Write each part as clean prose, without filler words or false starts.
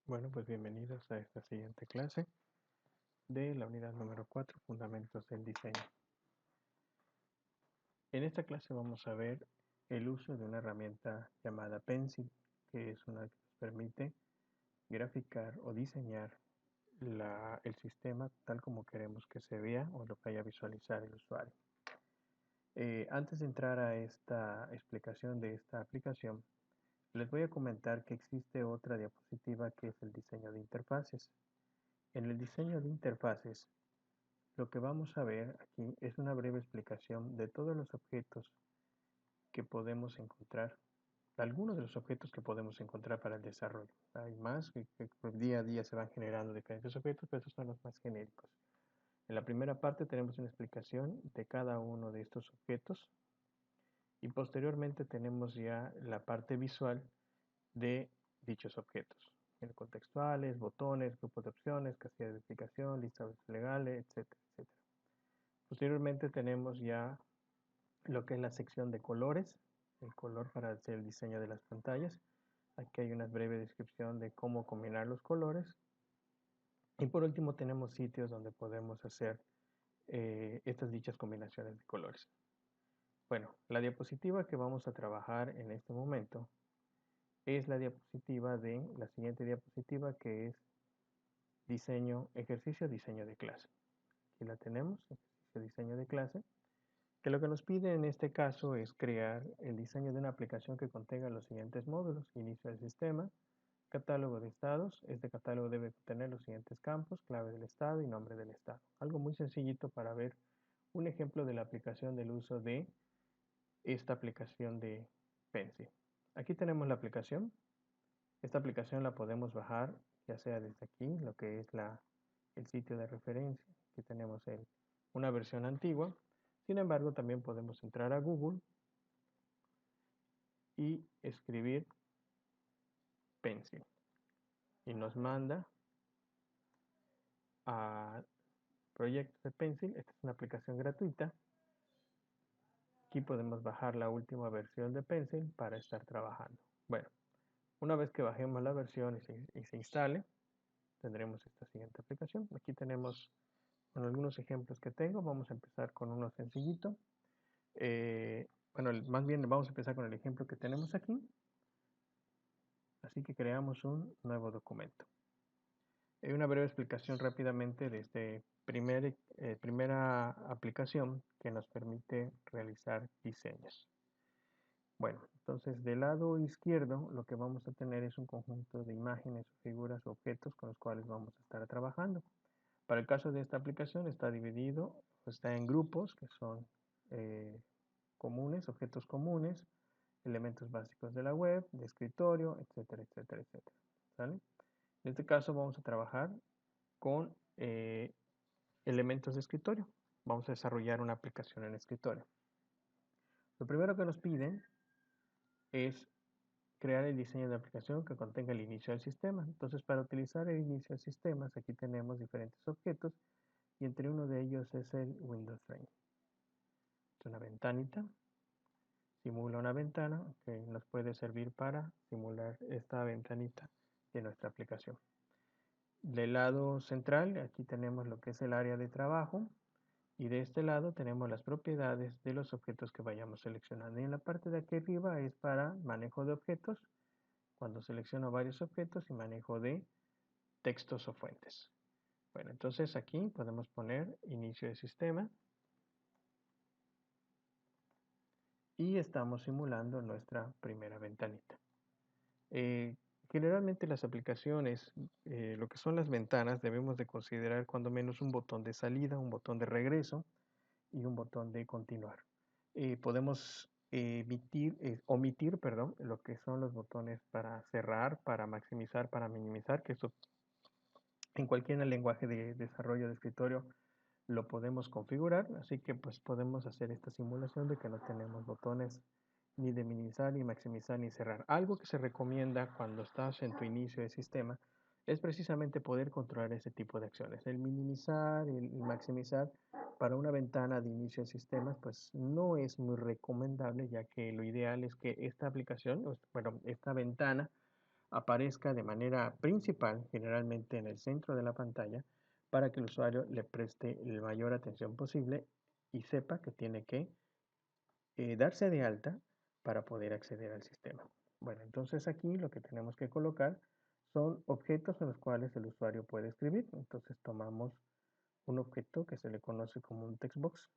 Bueno, pues bienvenidos a esta siguiente clase de la unidad número 4, Fundamentos del Diseño. En esta clase vamos a ver el uso de una herramienta llamada Pencil, que es una que nos permite graficar o diseñar el sistema tal como queremos que se vea o lo que vaya a visualizar el usuario. Antes de entrar a esta explicación de esta aplicación, les voy a comentar que existe otra diapositiva que es el diseño de interfaces. En el diseño de interfaces, lo que vamos a ver aquí es una breve explicación de todos los objetos que podemos encontrar, algunos de los objetos que podemos encontrar para el desarrollo. Hay más que día a día se van generando diferentes objetos, pero estos son los más genéricos. En la primera parte tenemos una explicación de cada uno de estos objetos y posteriormente tenemos ya la parte visual de dichos objetos. Contextuales, botones, grupos de opciones, casilla de explicación, listados legales, etcétera, etcétera. Posteriormente tenemos ya lo que es la sección de colores, el color para hacer el diseño de las pantallas. Aquí hay una breve descripción de cómo combinar los colores. Y por último tenemos sitios donde podemos hacer estas dichas combinaciones de colores. Bueno, la diapositiva que vamos a trabajar en este momento es la diapositiva de la siguiente diapositiva, que es ejercicio diseño de clase. Aquí la tenemos, ejercicio diseño de clase, que lo que nos pide en este caso es crear el diseño de una aplicación que contenga los siguientes módulos: inicio del sistema, catálogo de estados. Este catálogo debe contener los siguientes campos: clave del estado y nombre del estado. Algo muy sencillito para ver un ejemplo de la aplicación del uso de esta aplicación de Pencil. Aquí tenemos la aplicación. Esta aplicación la podemos bajar ya sea desde aquí, lo que es el sitio de referencia. Aquí tenemos una versión antigua. Sin embargo, también podemos entrar a Google y escribir Pencil. Y nos manda a proyectos de Pencil. Esta es una aplicación gratuita. Aquí podemos bajar la última versión de Pencil para estar trabajando. Bueno, una vez que bajemos la versión y se instale, tendremos esta siguiente aplicación. Aquí tenemos algunos ejemplos que tengo. Vamos a empezar con uno sencillito. Bueno, más bien vamos a empezar con el ejemplo que tenemos aquí. Así que creamos un nuevo documento. Una breve explicación rápidamente de esta primera aplicación que nos permite realizar diseños. Bueno, entonces del lado izquierdo lo que vamos a tener es un conjunto de imágenes, figuras o objetos con los cuales vamos a estar trabajando. Para el caso de esta aplicación está dividido, está en grupos que son comunes, objetos comunes, elementos básicos de la web, de escritorio, etcétera, etcétera, etcétera. ¿Sale? En este caso vamos a trabajar con elementos de escritorio. Vamos a desarrollar una aplicación en escritorio. Lo primero que nos piden es crear el diseño de aplicación que contenga el inicio del sistema. Entonces, para utilizar el inicio del sistema, aquí tenemos diferentes objetos y entre uno de ellos es el Windows Frame. Es una ventanita, simula una ventana que nos puede servir para simular esta ventanita de nuestra aplicación. Del lado central, aquí tenemos lo que es el área de trabajo y de este lado tenemos las propiedades de los objetos que vayamos seleccionando. Y en la parte de aquí arriba es para manejo de objetos, cuando selecciono varios objetos, y manejo de textos o fuentes. Bueno, entonces aquí podemos poner inicio de sistema y estamos simulando nuestra primera ventanita. Generalmente las aplicaciones, lo que son las ventanas, debemos de considerar cuando menos un botón de salida, un botón de regreso y un botón de continuar. Podemos omitir, perdón, lo que son los botones para cerrar, para maximizar, para minimizar, que esto en cualquier lenguaje de desarrollo de escritorio lo podemos configurar, así que pues podemos hacer esta simulación de que no tenemos botones ni de minimizar, ni maximizar, ni cerrar. Algo que se recomienda cuando estás en tu inicio de sistema es precisamente poder controlar ese tipo de acciones. El minimizar y el maximizar para una ventana de inicio de sistemas pues no es muy recomendable, ya que lo ideal es que esta aplicación, bueno, esta ventana aparezca de manera principal, generalmente en el centro de la pantalla, para que el usuario le preste la mayor atención posible y sepa que tiene que darse de alta para poder acceder al sistema. Bueno, entonces aquí lo que tenemos que colocar son objetos en los cuales el usuario puede escribir. Entonces tomamos un objeto que se le conoce como un textbox.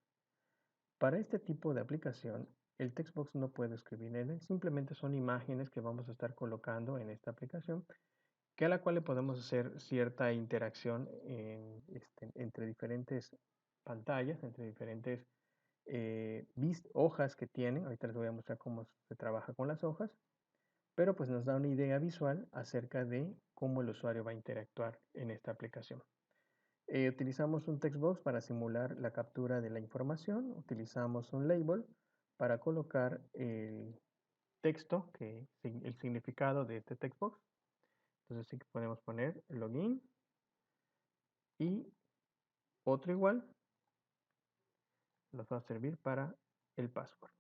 Para este tipo de aplicación, el textbox no puede escribir en él, simplemente son imágenes que vamos a estar colocando en esta aplicación, que a la cual le podemos hacer cierta interacción entre diferentes pantallas, entre diferentes hojas que tienen. Ahorita les voy a mostrar cómo se trabaja con las hojas, pero pues nos da una idea visual acerca de cómo el usuario va a interactuar en esta aplicación. Utilizamos un textbox para simular la captura de la información, utilizamos un label para colocar el texto, el significado de este textbox. Entonces sí que podemos poner login y otro igual nos va a servir para el password.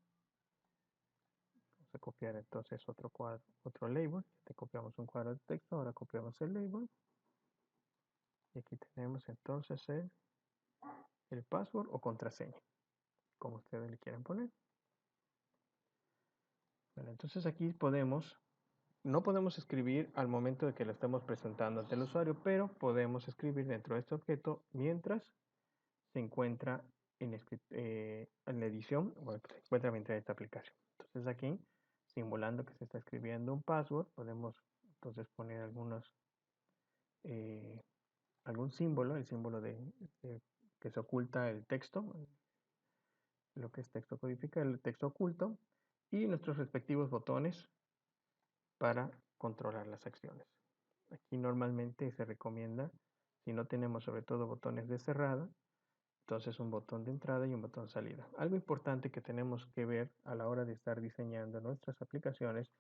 Vamos a copiar entonces otro cuadro, otro label. Copiamos un cuadro de texto, ahora copiamos el label. Y aquí tenemos entonces el password o contraseña, como ustedes le quieran poner. Bueno, entonces aquí no podemos escribir al momento de que lo estemos presentando ante el usuario, pero podemos escribir dentro de este objeto mientras se encuentra en la edición, bueno, que se encuentra dentro de esta aplicación. Entonces aquí, simulando que se está escribiendo un password, podemos entonces poner algún símbolo, el símbolo que se oculta el texto, lo que es texto codifica, el texto oculto, y nuestros respectivos botones para controlar las acciones. Aquí normalmente se recomienda, si no tenemos sobre todo botones de cerrada, entonces un botón de entrada y un botón de salida. Algo importante que tenemos que ver a la hora de estar diseñando nuestras aplicaciones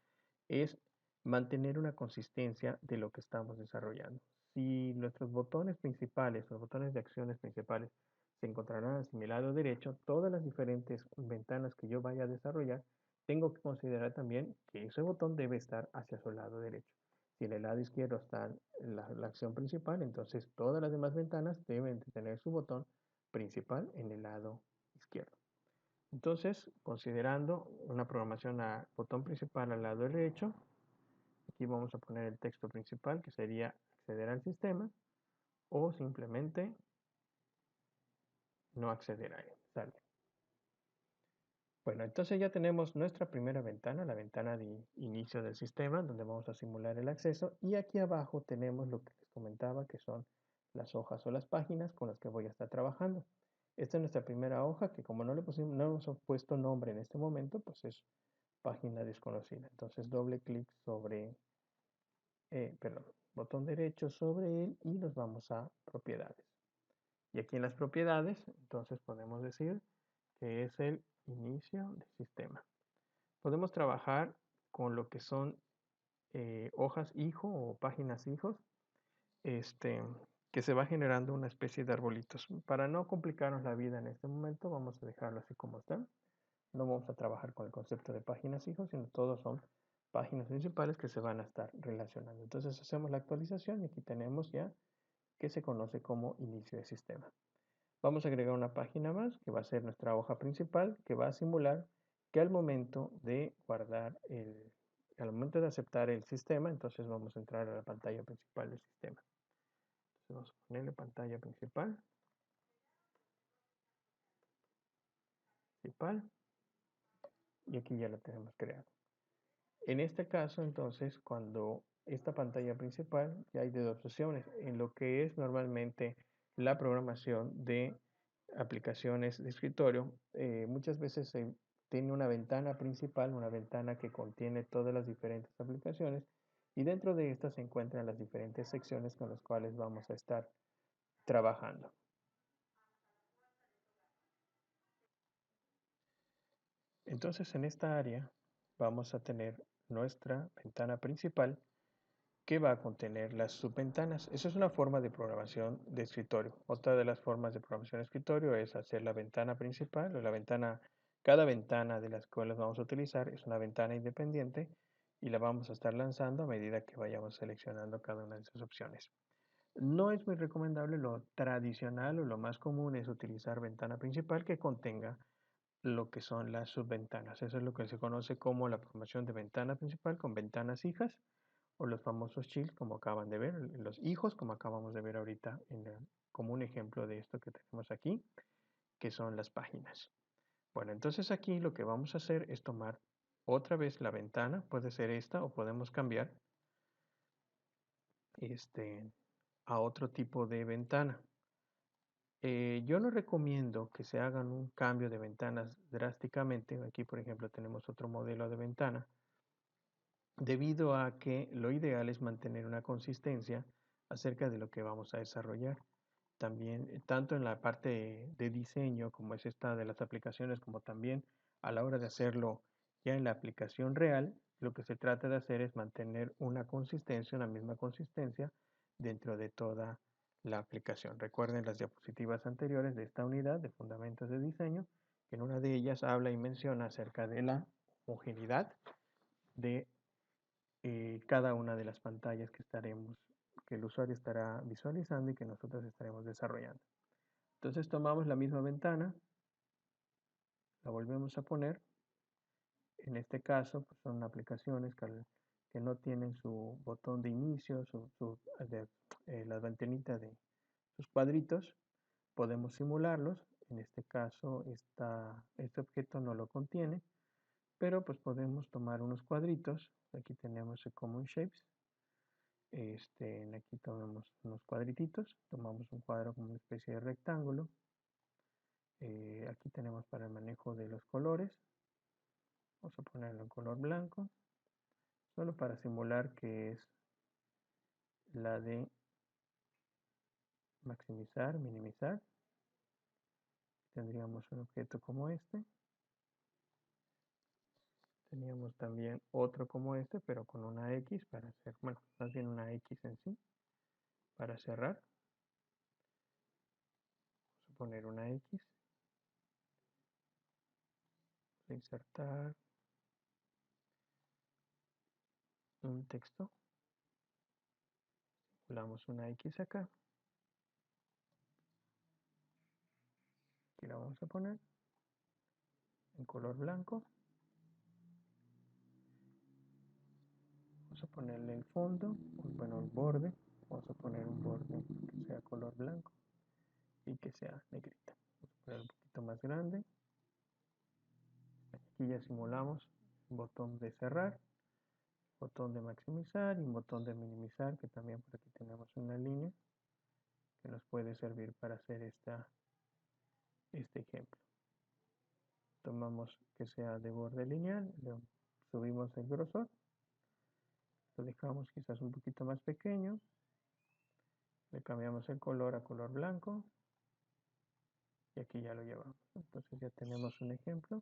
es mantener una consistencia de lo que estamos desarrollando. Si nuestros botones principales, los botones de acciones principales, se encontrarán hacia mi lado derecho, todas las diferentes ventanas que yo vaya a desarrollar, tengo que considerar también que ese botón debe estar hacia su lado derecho. Si en el lado izquierdo está la acción principal, entonces todas las demás ventanas deben de tener su botón principal en el lado izquierdo. Entonces, considerando una programación a botón principal al lado derecho, aquí vamos a poner el texto principal, que sería acceder al sistema, o simplemente no acceder a él. Sale. Bueno, entonces ya tenemos nuestra primera ventana, la ventana de inicio del sistema, donde vamos a simular el acceso, y aquí abajo tenemos lo que les comentaba, que son las hojas o las páginas con las que voy a estar trabajando. Esta es nuestra primera hoja, que como no hemos puesto nombre en este momento, pues es página desconocida. Entonces doble clic sobre, botón derecho sobre él y nos vamos a propiedades. Y aquí en las propiedades, entonces podemos decir que es el inicio del sistema. Podemos trabajar con lo que son hojas hijo o páginas hijos, que se va generando una especie de arbolitos. Para no complicarnos la vida en este momento, vamos a dejarlo así como está. No vamos a trabajar con el concepto de páginas hijos, sino todos son páginas principales que se van a estar relacionando. Entonces hacemos la actualización y aquí tenemos ya que se conoce como inicio de sistema. Vamos a agregar una página más que va a ser nuestra hoja principal, que va a simular que al momento de al momento de aceptar el sistema, entonces vamos a entrar a la pantalla principal del sistema. Entonces vamos a ponerle pantalla principal, y aquí ya lo tenemos creado. En este caso, entonces, cuando esta pantalla principal, ya hay de dos opciones, en lo que es normalmente la programación de aplicaciones de escritorio, muchas veces se tiene una ventana principal, una ventana que contiene todas las diferentes aplicaciones, y dentro de esta se encuentran las diferentes secciones con las cuales vamos a estar trabajando. Entonces, en esta área vamos a tener nuestra ventana principal, que va a contener las subventanas. Esa es una forma de programación de escritorio. Otra de las formas de programación de escritorio es hacer la ventana principal o cada ventana de las cuales vamos a utilizar es una ventana independiente y la vamos a estar lanzando a medida que vayamos seleccionando cada una de esas opciones. No es muy recomendable, lo tradicional o lo más común es utilizar ventana principal que contenga lo que son las subventanas. Eso es lo que se conoce como la formación de ventana principal con ventanas hijas o los famosos child como acaban de ver, los hijos como acabamos de ver ahorita como un ejemplo de esto que tenemos aquí, que son las páginas. Bueno, entonces aquí lo que vamos a hacer es tomar otra vez la ventana, puede ser esta o podemos cambiar a otro tipo de ventana. Yo no recomiendo que se hagan un cambio de ventanas drásticamente. Aquí, por ejemplo, tenemos otro modelo de ventana, debido a que lo ideal es mantener una consistencia acerca de lo que vamos a desarrollar. También, tanto en la parte de diseño, como es esta de las aplicaciones, como también a la hora de hacerlo ya en la aplicación real, lo que se trata de hacer es mantener una consistencia, una misma consistencia dentro de toda la aplicación. Recuerden las diapositivas anteriores de esta unidad de fundamentos de diseño, que en una de ellas habla y menciona acerca de la homogeneidad de cada una de las pantallas que el usuario estará visualizando y que nosotros estaremos desarrollando. Entonces tomamos la misma ventana, la volvemos a poner. En este caso, pues son aplicaciones que no tienen su botón de inicio, la ventanita de sus cuadritos. Podemos simularlos. En este caso, este objeto no lo contiene, pero pues podemos tomar unos cuadritos. Aquí tenemos el Common Shapes. Aquí tomamos unos cuadrititos, tomamos un cuadro como una especie de rectángulo. Aquí tenemos para el manejo de los colores. Vamos a ponerlo en color blanco, solo para simular que es la de maximizar, minimizar. Tendríamos un objeto como este. Teníamos también otro como este, pero con una X para hacer, bueno, más bien una X en sí, para cerrar. Vamos a poner una X. Insertar un texto. Simulamos una X acá. Aquí la vamos a poner en color blanco. Vamos a ponerle el fondo, bueno, el borde. Vamos a poner un borde que sea color blanco y que sea negrita. Vamos a poner un poquito más grande. Aquí ya simulamos un botón de cerrar, botón de maximizar y un botón de minimizar, que también por aquí tenemos una línea que nos puede servir para hacer este ejemplo. Tomamos que sea de borde lineal, le subimos el grosor, lo dejamos quizás un poquito más pequeño, le cambiamos el color a color blanco y aquí ya lo llevamos. Entonces ya tenemos un ejemplo,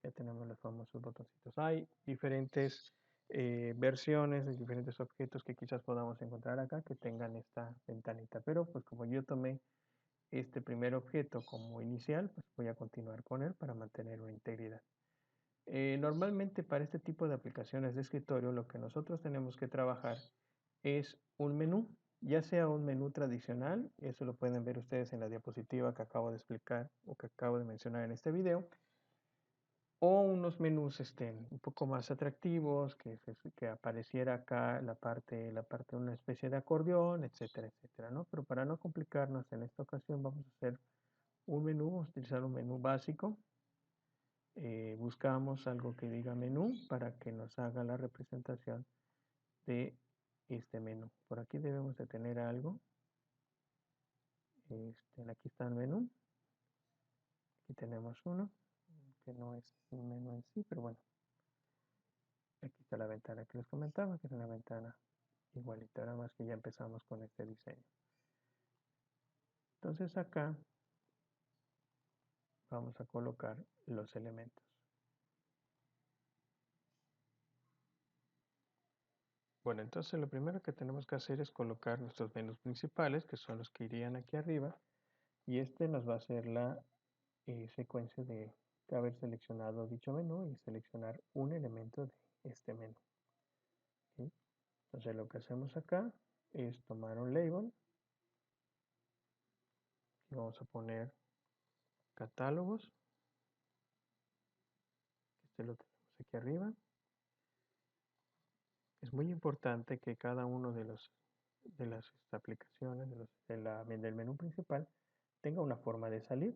ya tenemos los famosos botoncitos. Hay diferentes versiones de diferentes objetos que quizás podamos encontrar acá que tengan esta ventanita, pero pues como yo tomé este primer objeto como inicial, pues voy a continuar con él para mantener una integridad. Normalmente para este tipo de aplicaciones de escritorio lo que nosotros tenemos que trabajar es un menú, ya sea un menú tradicional, eso lo pueden ver ustedes en la diapositiva que acabo de explicar o que acabo de mencionar en este video, o unos menús un poco más atractivos, que apareciera acá la parte de una especie de acordeón, etcétera, etcétera, ¿no? Pero para no complicarnos en esta ocasión vamos a hacer un menú, vamos a utilizar un menú básico. Buscamos algo que diga menú para que nos haga la representación de este menú. Por aquí debemos de tener algo. Aquí está el menú. Aquí tenemos uno, que no es un menú en sí, pero bueno. Aquí está la ventana que les comentaba, que es una ventana igualita, nada más que ya empezamos con este diseño. Entonces acá vamos a colocar los elementos. Bueno, entonces lo primero que tenemos que hacer es colocar nuestros menús principales, que son los que irían aquí arriba, y este nos va a hacer la secuencia de haber seleccionado dicho menú y seleccionar un elemento de este menú. Entonces lo que hacemos acá es tomar un label y vamos a poner catálogos. Este lo tenemos aquí arriba. Es muy importante que cada uno de las aplicaciones del menú principal tenga una forma de salir.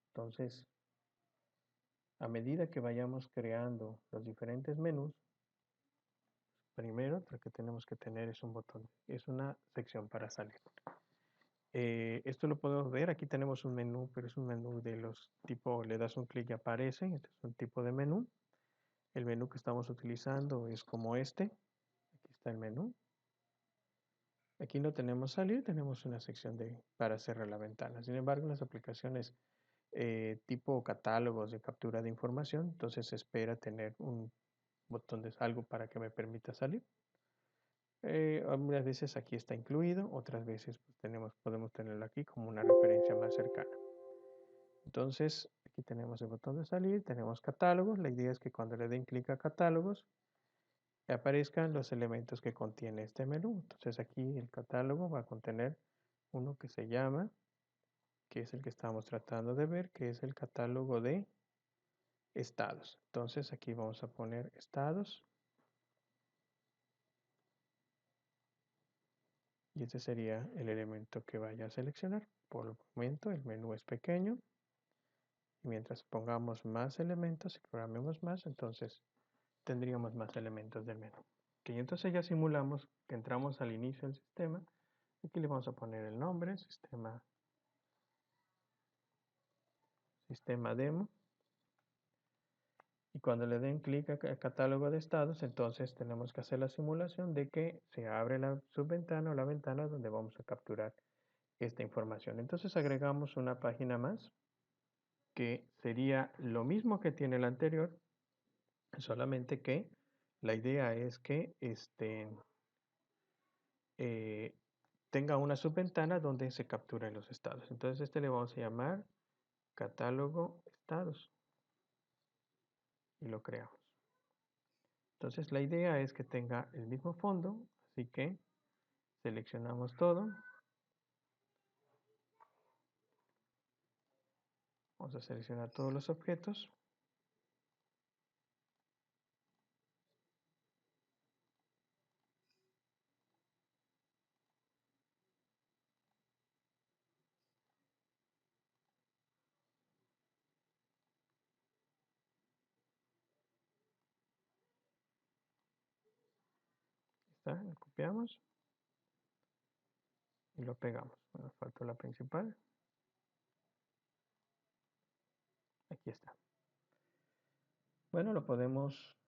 Entonces, a medida que vayamos creando los diferentes menús, primero lo que tenemos que tener es un botón, es una sección para salir. Esto lo podemos ver, aquí tenemos un menú, pero es un menú de los tipo, le das un clic y aparece, este es un tipo de menú. El menú que estamos utilizando es como este, aquí está el menú. Aquí no tenemos salir, tenemos una sección para cerrar la ventana. Sin embargo, en las aplicaciones tipo catálogos de captura de información, entonces se espera tener un botón de algo para que me permita salir. Algunas veces aquí está incluido, otras veces pues, podemos tenerlo aquí como una referencia más cercana. Entonces, aquí tenemos el botón de salir, tenemos catálogos. La idea es que cuando le den clic a catálogos, aparezcan los elementos que contiene este menú. Entonces aquí el catálogo va a contener uno que se llama, que es el que estamos tratando de ver, que es el catálogo de estados. Entonces aquí vamos a poner estados. Y este sería el elemento que vaya a seleccionar. Por el momento el menú es pequeño. Y mientras pongamos más elementos y programemos más, entonces tendríamos más elementos del menú. Ok, entonces ya simulamos que entramos al inicio del sistema. Aquí le vamos a poner el nombre, sistema demo. Y cuando le den clic a catálogo de estados, entonces tenemos que hacer la simulación de que se abre la subventana o la ventana donde vamos a capturar esta información. Entonces agregamos una página más que sería lo mismo que tiene la anterior, solamente que la idea es que eh, tenga una subventana donde se capturen los estados. Entonces este le vamos a llamar catálogo estados y lo creamos. Entonces la idea es que tenga el mismo fondo, así que seleccionamos todo. Vamos a seleccionar todos los objetos. Está, lo copiamos y lo pegamos. Nos falta la principal. Aquí está. Bueno, lo podemos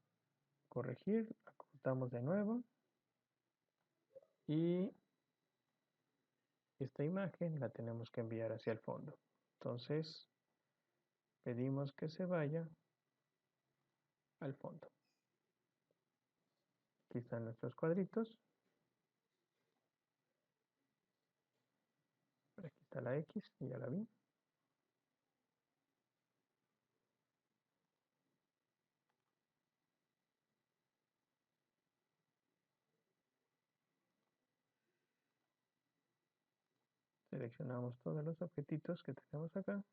corregir. Ajustamos de nuevo. Y esta imagen la tenemos que enviar hacia el fondo. Entonces, pedimos que se vaya al fondo. Aquí están nuestros cuadritos. Aquí está la X, ya la vi. Seleccionamos todos los objetitos que tenemos acá.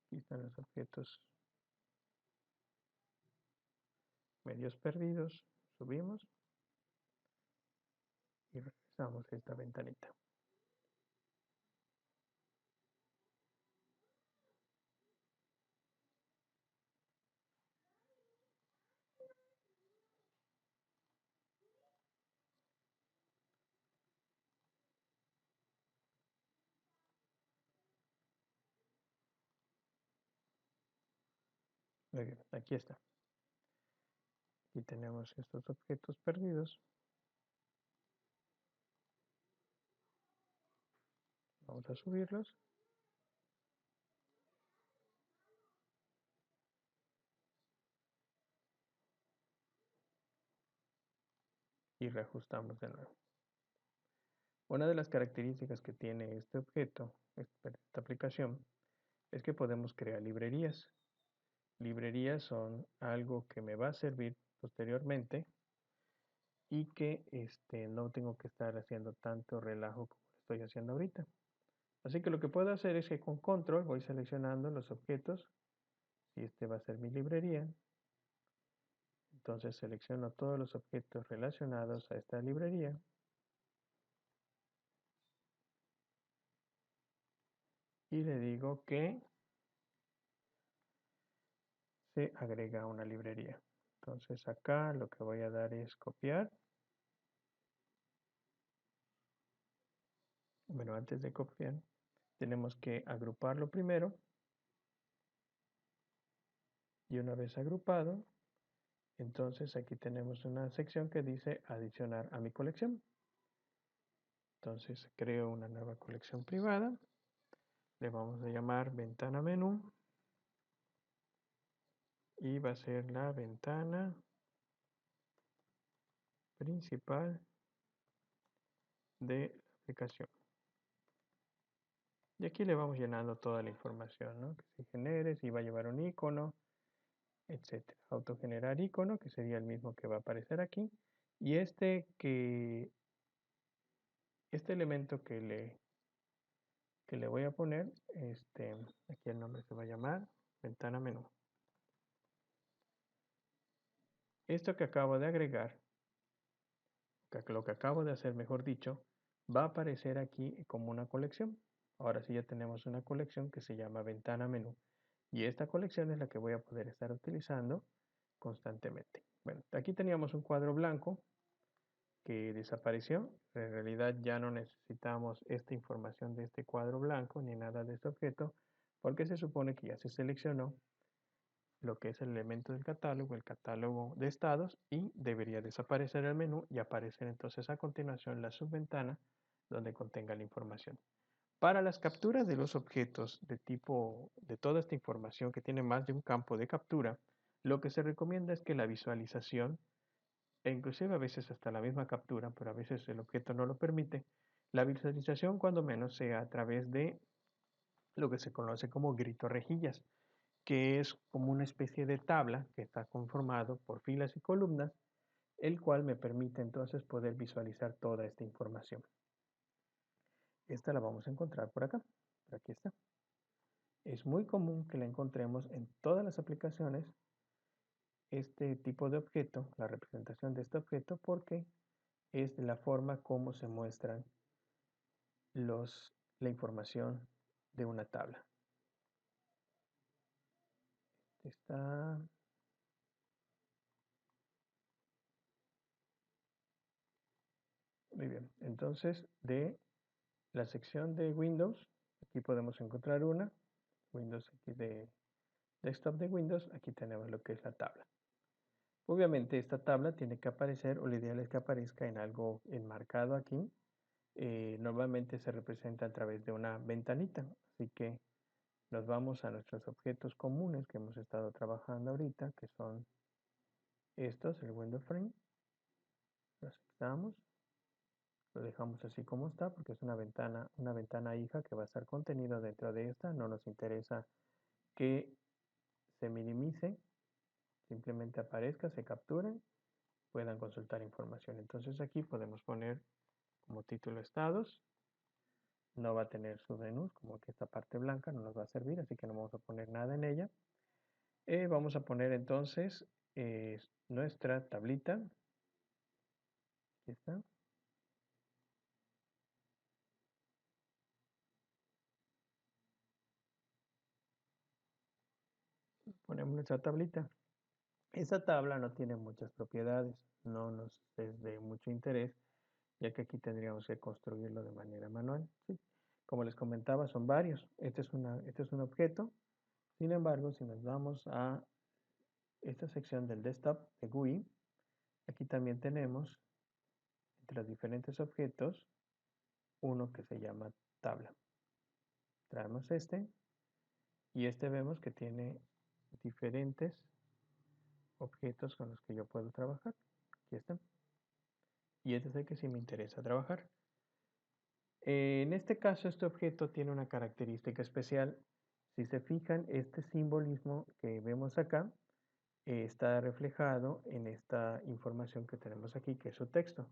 Aquí están los objetos medios perdidos. Subimos y regresamos a esta ventanita. Muy bien, aquí está. Aquí tenemos estos objetos perdidos. Vamos a subirlos. Y reajustamos de nuevo. Una de las características que tiene este objeto, esta aplicación, es que podemos crear librerías. librerías son algo que me va a servir posteriormente y que no tengo que estar haciendo tanto relajo como lo estoy haciendo ahorita. Así que lo que puedo hacer es que con control voy seleccionando los objetos. Si este va a ser mi librería, entonces selecciono todos los objetos relacionados a esta librería y le digo que se agrega una librería. Entonces acá lo que voy a dar es copiar. Bueno, antes de copiar, tenemos que agruparlo primero. Y una vez agrupado, entonces aquí tenemos una sección que dice adicionar a mi colección. Entonces creo una nueva colección privada. Le vamos a llamar ventana menú. Y va a ser la ventana principal de la aplicación. Y aquí le vamos llenando toda la información, ¿no? Que se genere, si va a llevar un icono, etcétera. Autogenerar icono, que sería el mismo que va a aparecer aquí. Y este elemento que le voy a poner, aquí el nombre se va a llamar ventana menú. Esto que acabo de agregar, lo que acabo de hacer, mejor dicho, va a aparecer aquí como una colección. Ahora sí ya tenemos una colección que se llama ventana menú. Y esta colección es la que voy a poder estar utilizando constantemente. Bueno, aquí teníamos un cuadro blanco que desapareció. En realidad ya no necesitamos esta información de este cuadro blanco ni nada de este objeto, porque se supone que ya se seleccionó lo que es el elemento del catálogo, el catálogo de estados, y debería desaparecer el menú y aparecer entonces a continuación la subventana donde contenga la información. Para las capturas de los objetos de tipo de toda esta información que tiene más de un campo de captura, lo que se recomienda es que la visualización, e inclusive a veces hasta la misma captura, pero a veces el objeto no lo permite, la visualización cuando menos sea a través de lo que se conoce como grito rejillas, que es como una especie de tabla que está conformado por filas y columnas, el cual me permite entonces poder visualizar toda esta información. Esta la vamos a encontrar por acá, por aquí está. Es muy común que la encontremos en todas las aplicaciones, este tipo de objeto, la representación de este objeto, porque es la forma como se muestran la información de una tabla. Está muy bien. Entonces, de la sección de Windows, aquí podemos encontrar una, Windows aquí de desktop de Windows, aquí tenemos lo que es la tabla. Obviamente esta tabla tiene que aparecer, o lo ideal es que aparezca en algo enmarcado aquí. Normalmente se representa a través de una ventanita, así que nos vamos a nuestros objetos comunes que hemos estado trabajando ahorita, que son estos, el window frame. Lo aceptamos, lo dejamos así como está porque es una ventana hija que va a estar contenido dentro de esta. No nos interesa que se minimice, simplemente aparezca, se capture, puedan consultar información. Entonces aquí podemos poner como título estados. No va a tener submenús, como que esta parte blanca no nos va a servir, así que no vamos a poner nada en ella. Vamos a poner entonces nuestra tablita. Aquí está. Ponemos nuestra tablita. Esta tabla no tiene muchas propiedades, no nos es de mucho interés, ya que aquí tendríamos que construirlo de manera manual. ¿Sí? Como les comentaba, son varios. Este es un objeto. Sin embargo, si nos vamos a esta sección del desktop de GUI, aquí también tenemos entre los diferentes objetos uno que se llama tabla. Traemos este y este vemos que tiene diferentes objetos con los que yo puedo trabajar. Aquí están. Y este es el que sí me interesa trabajar. En este caso, este objeto tiene una característica especial. Si se fijan, este simbolismo que vemos acá está reflejado en esta información que tenemos aquí, que es su texto.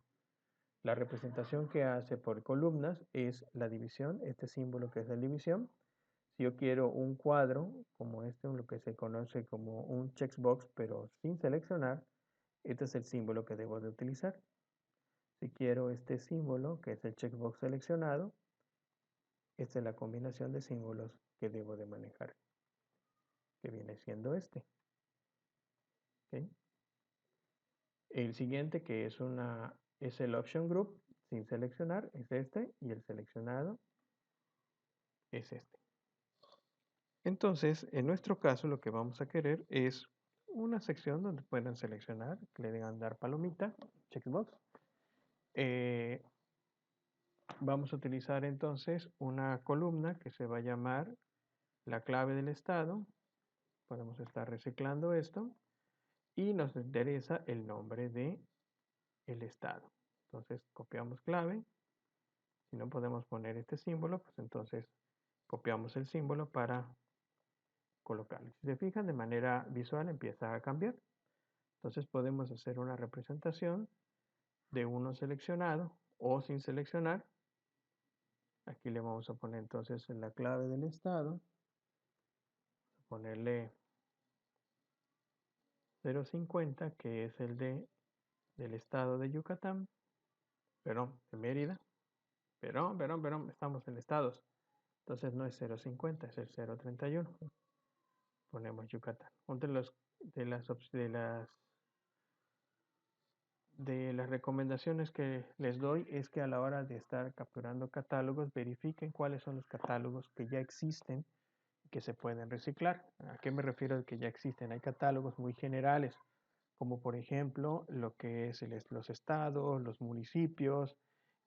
La representación que hace por columnas es la división, este símbolo que es la división. Si yo quiero un cuadro como este, lo que se conoce como un checkbox, pero sin seleccionar, este es el símbolo que debo de utilizar. Si quiero este símbolo, que es el checkbox seleccionado, esta es la combinación de símbolos que debo de manejar, que viene siendo este. ¿Okay? El siguiente, que es el option group, sin seleccionar, es este, y el seleccionado es este. Entonces, en nuestro caso, lo que vamos a querer es una sección donde puedan seleccionar, que le den dar palomita, checkbox. Vamos a utilizar entonces una columna que se va a llamar la clave del estado. Podemos estar reciclando esto y nos interesa el nombre de el estado. Entonces copiamos clave. Si no podemos poner este símbolo, pues entonces copiamos el símbolo para colocarlo. Si se fijan, de manera visual empieza a cambiar. Entonces podemos hacer una representación de uno seleccionado o sin seleccionar. Aquí le vamos a poner entonces la clave del estado. Ponerle 050, que es el del estado de Yucatán. Perdón, de Mérida. Perdón, estamos en estados. Entonces no es 050, es el 031. Ponemos Yucatán. Entre de las recomendaciones que les doy es que a la hora de estar capturando catálogos, verifiquen cuáles son los catálogos que ya existen y que se pueden reciclar. ¿A qué me refiero de que ya existen? Hay catálogos muy generales, como por ejemplo lo que es los estados, los municipios,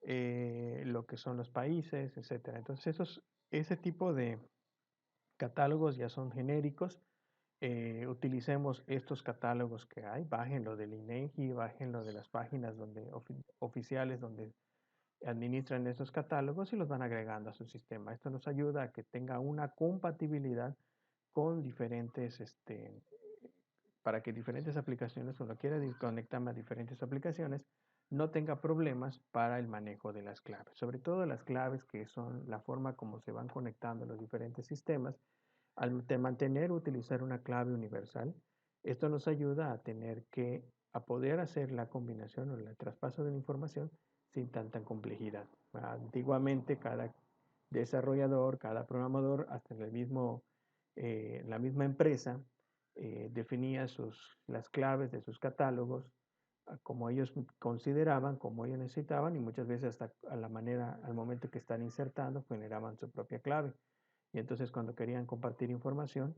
lo que son los países, etcétera. Entonces, ese tipo de catálogos ya son genéricos. Utilicemos estos catálogos que hay, bájenlo del INEGI, bájenlo de las páginas oficiales donde administran estos catálogos y los van agregando a su sistema. Esto nos ayuda a que tenga una compatibilidad con diferentes, para que diferentes aplicaciones, cuando quiera conectarme a diferentes aplicaciones, no tenga problemas para el manejo de las claves. Sobre todo las claves que son la forma como se van conectando los diferentes sistemas. Al mantener utilizar una clave universal, esto nos ayuda a poder hacer la combinación o el traspaso de la información sin tanta complejidad. Antiguamente cada desarrollador, cada programador, hasta en la misma empresa, definía las claves de sus catálogos como ellos consideraban, como ellos necesitaban, y muchas veces hasta al momento que están insertando, generaban su propia clave. Y entonces cuando querían compartir información,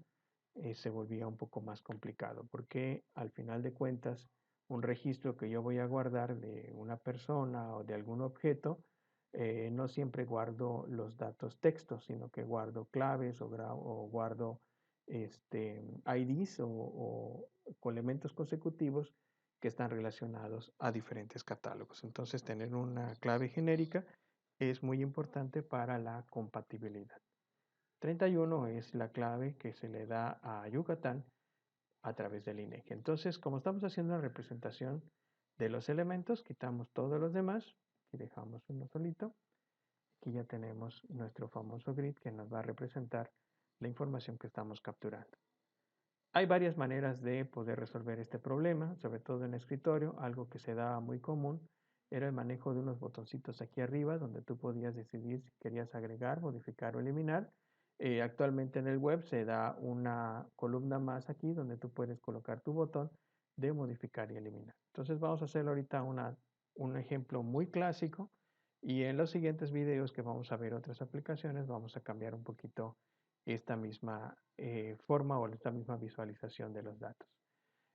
se volvía un poco más complicado, porque al final de cuentas, un registro que yo voy a guardar de una persona o de algún objeto, no siempre guardo los datos textos, sino que guardo claves o guardo IDs o elementos consecutivos que están relacionados a diferentes catálogos. Entonces, tener una clave genérica es muy importante para la compatibilidad. 31 es la clave que se le da a Yucatán a través del INEGI. Entonces, como estamos haciendo una representación de los elementos, quitamos todos los demás y dejamos uno solito. Aquí ya tenemos nuestro famoso grid que nos va a representar la información que estamos capturando. Hay varias maneras de poder resolver este problema, sobre todo en escritorio. Algo que se da muy común era el manejo de unos botoncitos aquí arriba donde tú podías decidir si querías agregar, modificar o eliminar. Actualmente en el web se da una columna más aquí donde tú puedes colocar tu botón de modificar y eliminar. Entonces vamos a hacer ahorita un ejemplo muy clásico y en los siguientes videos que vamos a ver otras aplicaciones vamos a cambiar un poquito esta misma forma o esta misma visualización de los datos.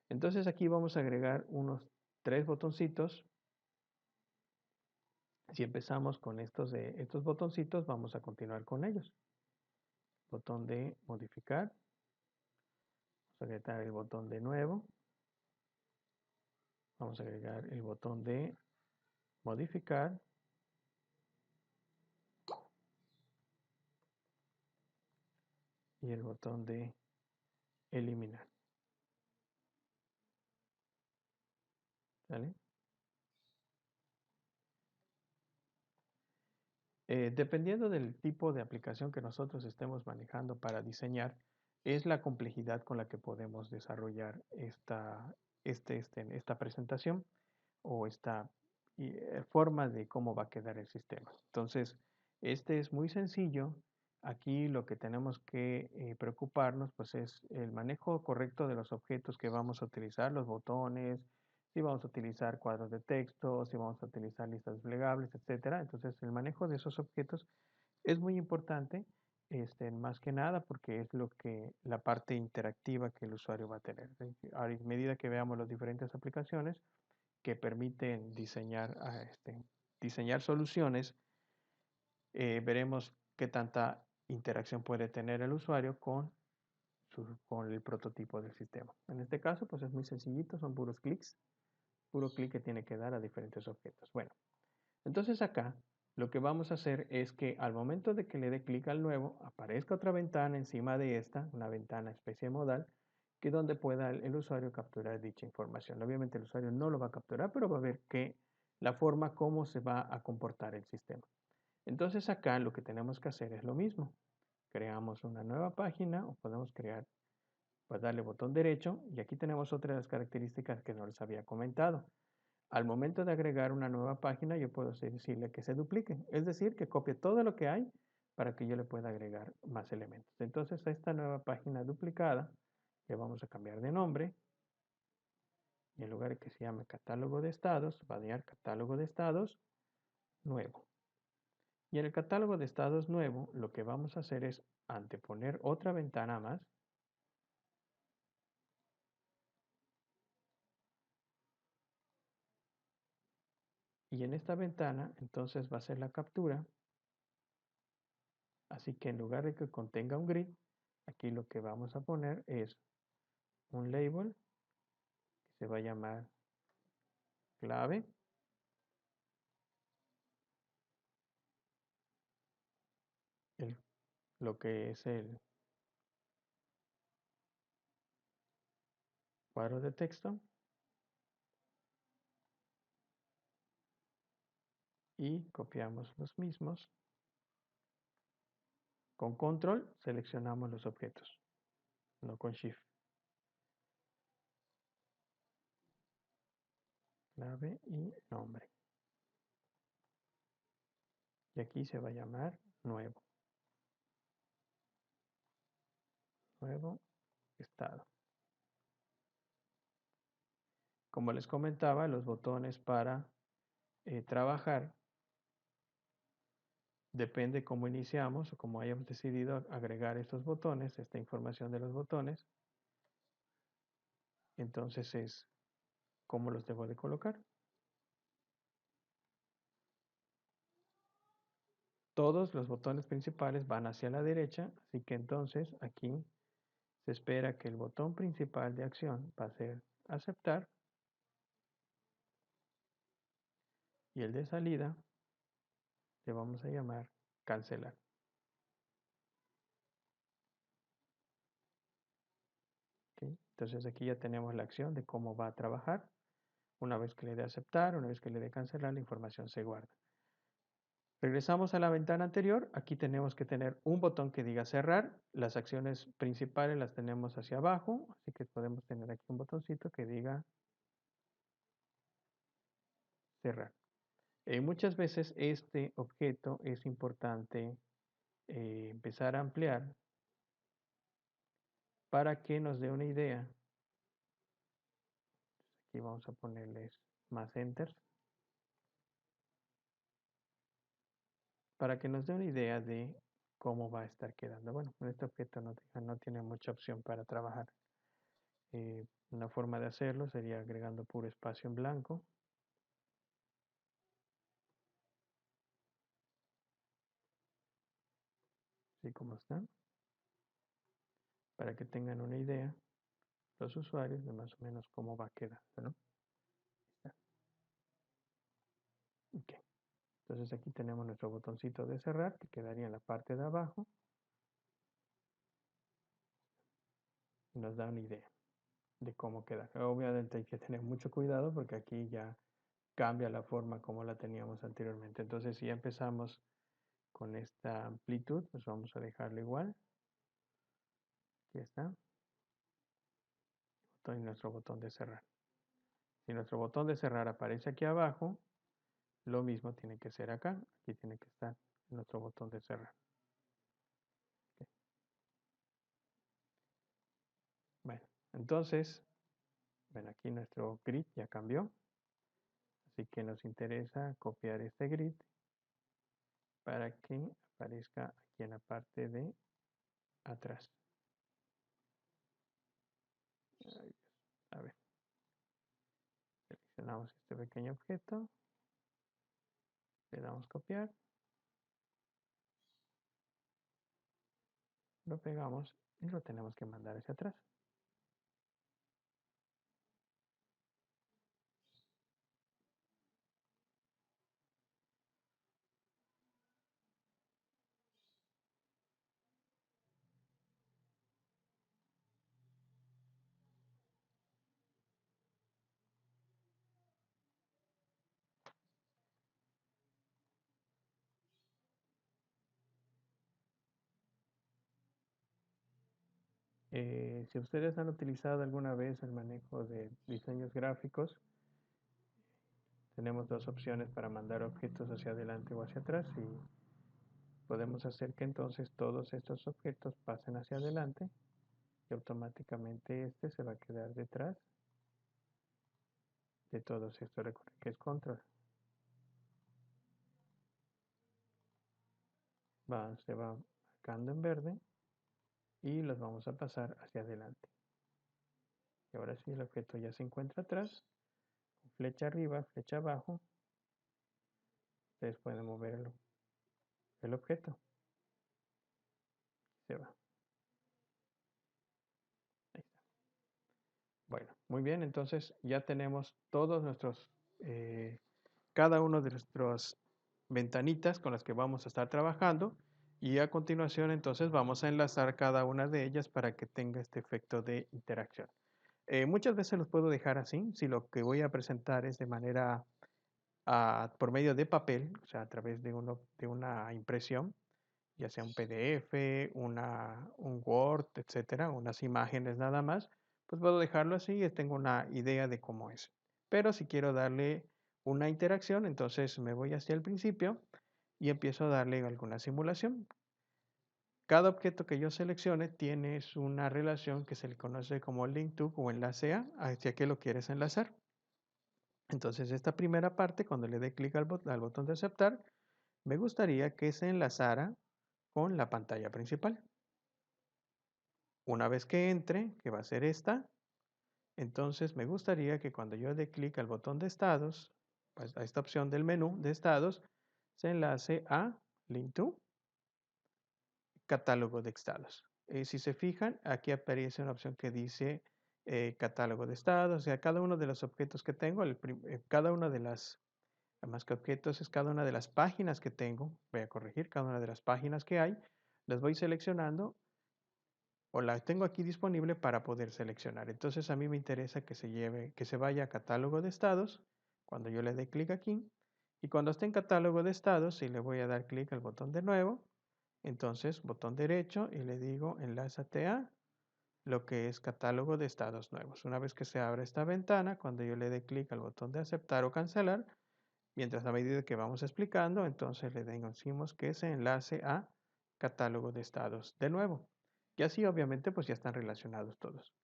Entonces aquí vamos a agregar unos 3 botoncitos. Si empezamos con estos botoncitos, vamos a continuar con ellos. Botón de modificar. Vamos a agregar el botón de nuevo. Vamos a agregar el botón de modificar. y el botón de eliminar. ¿Vale? Dependiendo del tipo de aplicación que nosotros estemos manejando para diseñar, es la complejidad con la que podemos desarrollar esta presentación o esta forma de cómo va a quedar el sistema. Entonces, este es muy sencillo. Aquí lo que tenemos que preocuparnos pues es el manejo correcto de los objetos que vamos a utilizar, los botones, si vamos a utilizar cuadros de texto, si vamos a utilizar listas desplegables, etcétera. Entonces, el manejo de esos objetos es muy importante, más que nada porque es la parte interactiva que el usuario va a tener. A medida que veamos las diferentes aplicaciones que permiten diseñar soluciones, veremos qué tanta interacción puede tener el usuario con el prototipo del sistema. En este caso, pues es muy sencillito, son puros clics, puro clic que tiene que dar a diferentes objetos. Bueno, entonces acá lo que vamos a hacer es que al momento de que le dé clic al nuevo, aparezca otra ventana encima de esta, una ventana especie modal, que donde pueda el usuario capturar dicha información. Obviamente el usuario no lo va a capturar, pero va a ver la forma como se va a comportar el sistema. Entonces acá lo que tenemos que hacer es lo mismo. Creamos una nueva página o podemos crear, pues darle botón derecho y aquí tenemos otra de las características que no les había comentado. Al momento de agregar una nueva página, yo puedo decirle que se duplique, es decir, que copie todo lo que hay para que yo le pueda agregar más elementos. Entonces, a esta nueva página duplicada le vamos a cambiar de nombre y en lugar de que se llame catálogo de estados, va a dar catálogo de estados nuevo. Y en el catálogo de estados nuevo, lo que vamos a hacer es anteponer otra ventana más. Y en esta ventana, entonces va a ser la captura. Así que en lugar de que contenga un grid, aquí lo que vamos a poner es un label que se va a llamar clave. el- lo que es el cuadro de texto y copiamos los mismos. Con control seleccionamos los objetos, no con shift. Clave y nombre. Y aquí se va a llamar nuevo. Nuevo estado. Como les comentaba, los botones para trabajar depende cómo iniciamos o cómo hayamos decidido agregar estos botones, esta información de los botones. Entonces es cómo los debo de colocar. Todos los botones principales van hacia la derecha, así que entonces aquí se espera que el botón principal de acción va a ser aceptar y el de salida le vamos a llamar cancelar. ¿Okay? Entonces aquí ya tenemos la acción de cómo va a trabajar. Una vez que le dé aceptar, una vez que le dé cancelar, la información se guarda. Regresamos a la ventana anterior. Aquí tenemos que tener un botón que diga cerrar. Las acciones principales las tenemos hacia abajo, así que podemos tener aquí un botoncito que diga cerrar. Muchas veces este objeto es importante empezar a ampliar para que nos dé una idea. Aquí vamos a ponerles más enter. Para que nos dé una idea de cómo va a estar quedando. Bueno, este objeto no tiene mucha opción para trabajar. Una forma de hacerlo sería agregando puro espacio en blanco. Así como están. Para que tengan una idea los usuarios de más o menos cómo va quedando, ¿no? Okay. Entonces aquí tenemos nuestro botoncito de cerrar que quedaría en la parte de abajo. y nos da una idea de cómo queda. Obviamente hay que tener mucho cuidado porque aquí ya cambia la forma como la teníamos anteriormente. Entonces, si ya empezamos con esta amplitud, pues vamos a dejarlo igual. Aquí está. Y nuestro botón de cerrar. Si nuestro botón de cerrar aparece aquí abajo, lo mismo tiene que ser acá. Aquí tiene que estar nuestro botón de cerrar. Okay. Bueno, entonces, ven aquí nuestro grid ya cambió. Así que nos interesa copiar este grid para que aparezca aquí en la parte de atrás. A ver, seleccionamos este pequeño objeto, le damos copiar, lo pegamos y lo tenemos que mandar hacia atrás. Si ustedes han utilizado alguna vez el manejo de diseños gráficos, tenemos dos opciones para mandar objetos hacia adelante o hacia atrás y podemos hacer que entonces todos estos objetos pasen hacia adelante y automáticamente este se va a quedar detrás de todos estos. Recuerden que es control. Se va marcando en verde y los vamos a pasar hacia adelante. Y ahora sí el objeto ya se encuentra atrás, flecha arriba, flecha abajo, ustedes pueden mover el objeto. Se va. Ahí está. Bueno, muy bien, entonces ya tenemos todos nuestros, cada uno de nuestras ventanitas con las que vamos a estar trabajando y a continuación entonces vamos a enlazar cada una de ellas para que tenga este efecto de interacción. Muchas veces los puedo dejar así, si lo que voy a presentar es de manera por medio de papel, o sea, a través de una impresión, ya sea un PDF, un Word, etcétera, unas imágenes nada más, pues puedo dejarlo así y tengo una idea de cómo es. Pero si quiero darle una interacción, entonces me voy hacia el principio y empiezo a darle alguna simulación. Cada objeto que yo seleccione tiene una relación que se le conoce como link to o enlace a, hacia qué lo quieres enlazar. Entonces, esta primera parte, cuando le dé clic al botón de aceptar, me gustaría que se enlazara con la pantalla principal. Una vez que entre, que va a ser esta, entonces me gustaría que cuando yo dé clic al botón de estados, pues a esta opción del menú de estados, se enlace a Link to Catálogo de estados. Si se fijan, aquí aparece una opción que dice Catálogo de estados, o sea, cada uno de los objetos que tengo, cada una de las, más que objetos, es cada una de las páginas que tengo, voy a corregir, cada una de las páginas que hay, las voy seleccionando o la tengo aquí disponible para poder seleccionar. Entonces a mí me interesa que se vaya a catálogo de estados cuando yo le dé clic aquí. Y cuando esté en catálogo de estados, si le voy a dar clic al botón de nuevo, entonces botón derecho y le digo enlázate a lo que es catálogo de estados nuevos. Una vez que se abre esta ventana, cuando yo le dé clic al botón de aceptar o cancelar, mientras a medida que vamos explicando, entonces le decimos que se enlace a catálogo de estados de nuevo. Y así obviamente pues ya están relacionados todos.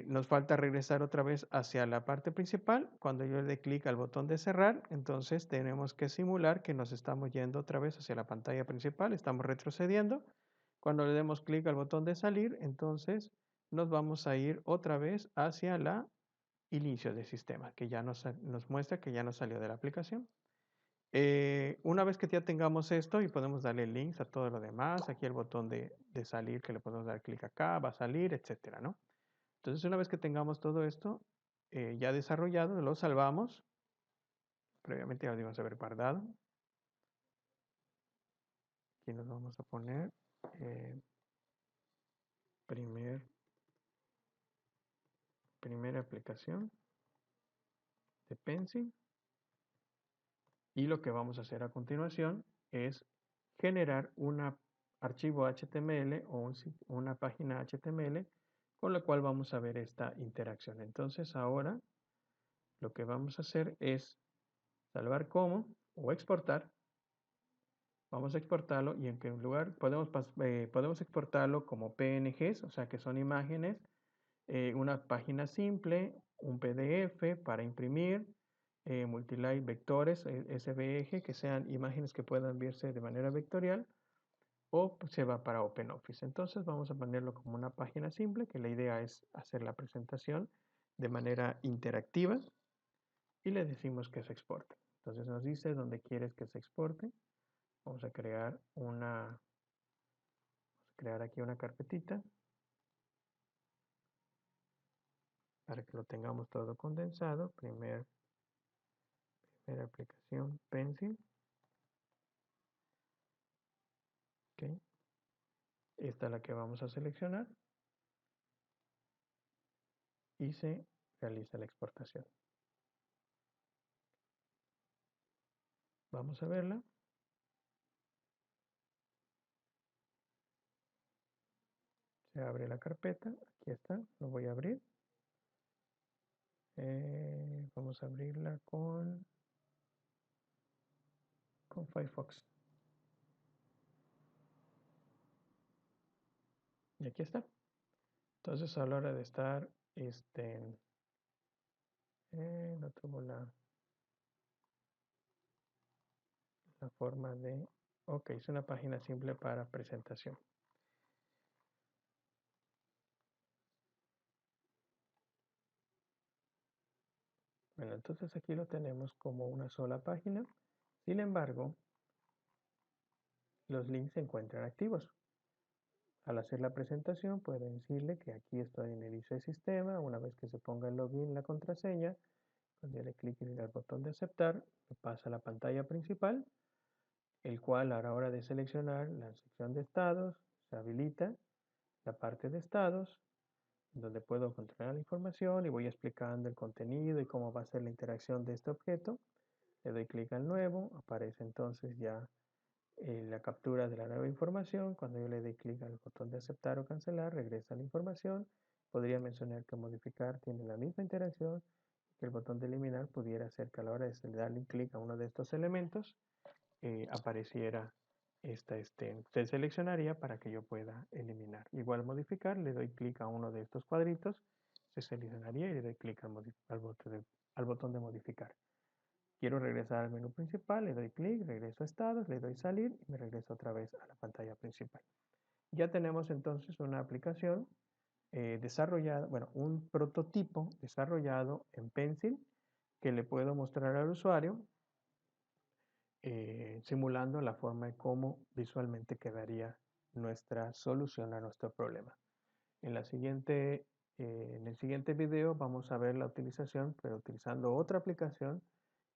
Nos falta regresar otra vez hacia la parte principal. Cuando yo le dé clic al botón de cerrar, entonces tenemos que simular que nos estamos yendo otra vez hacia la pantalla principal, estamos retrocediendo. Cuando le demos clic al botón de salir, entonces nos vamos a ir otra vez hacia la inicio del sistema, que ya nos muestra que ya nos salió de la aplicación. Una vez que ya tengamos esto y podemos darle links a todo lo demás, aquí el botón de salir que le podemos dar clic acá, va a salir, etcétera, ¿no? Entonces una vez que tengamos todo esto ya desarrollado, lo salvamos. Previamente ya lo debemos haber guardado. Aquí nos vamos a poner primer primera aplicación de Pencil. Y lo que vamos a hacer a continuación es generar un archivo HTML o una página HTML con la cual vamos a ver esta interacción. Entonces ahora lo que vamos a hacer es salvar como o exportar. Vamos a exportarlo y en qué lugar podemos exportarlo como PNGs, o sea que son imágenes, una página simple, un PDF para imprimir, multiline vectores, SVG, que sean imágenes que puedan verse de manera vectorial, o se va para OpenOffice. Entonces vamos a ponerlo como una página simple, que la idea es hacer la presentación de manera interactiva y le decimos que se exporte. Entonces nos dice dónde quieres que se exporte. Vamos a crear aquí una carpetita para que lo tengamos todo condensado. Primera aplicación Pencil. Okay. Esta es la que vamos a seleccionar y se realiza la exportación. Vamos a verla. Se abre la carpeta. Aquí está. Lo voy a abrir. Vamos a abrirla con Firefox. Y aquí está. Entonces a la hora de estar, no tuvo la forma de... Ok, es una página simple para presentación. Bueno, entonces aquí lo tenemos como una sola página. Sin embargo, los links se encuentran activos. Al hacer la presentación, puedo decirle que aquí estoy en el inicio del sistema. Una vez que se ponga el login, la contraseña, cuando yo le clique en el botón de aceptar, me pasa a la pantalla principal, el cual a la hora de seleccionar la sección de estados, se habilita la parte de estados, donde puedo controlar la información y voy explicando el contenido y cómo va a ser la interacción de este objeto. Le doy clic al nuevo, aparece entonces ya la captura de la nueva información. Cuando yo le doy clic al botón de aceptar o cancelar, regresa la información. Podría mencionar que modificar tiene la misma interacción, que el botón de eliminar pudiera hacer que a la hora de darle clic a uno de estos elementos, apareciera se seleccionaría para que yo pueda eliminar. Igual modificar, le doy clic a uno de estos cuadritos, se seleccionaría y le doy clic al botón de modificar. Quiero regresar al menú principal, le doy clic, regreso a estados, le doy salir y me regreso otra vez a la pantalla principal. Ya tenemos entonces una aplicación desarrollada, bueno, un prototipo desarrollado en Pencil que le puedo mostrar al usuario simulando la forma de cómo visualmente quedaría nuestra solución a nuestro problema. En el siguiente video vamos a ver la utilización, pero utilizando otra aplicación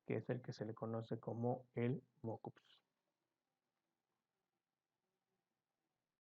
que es el que se le conoce como el Mockups.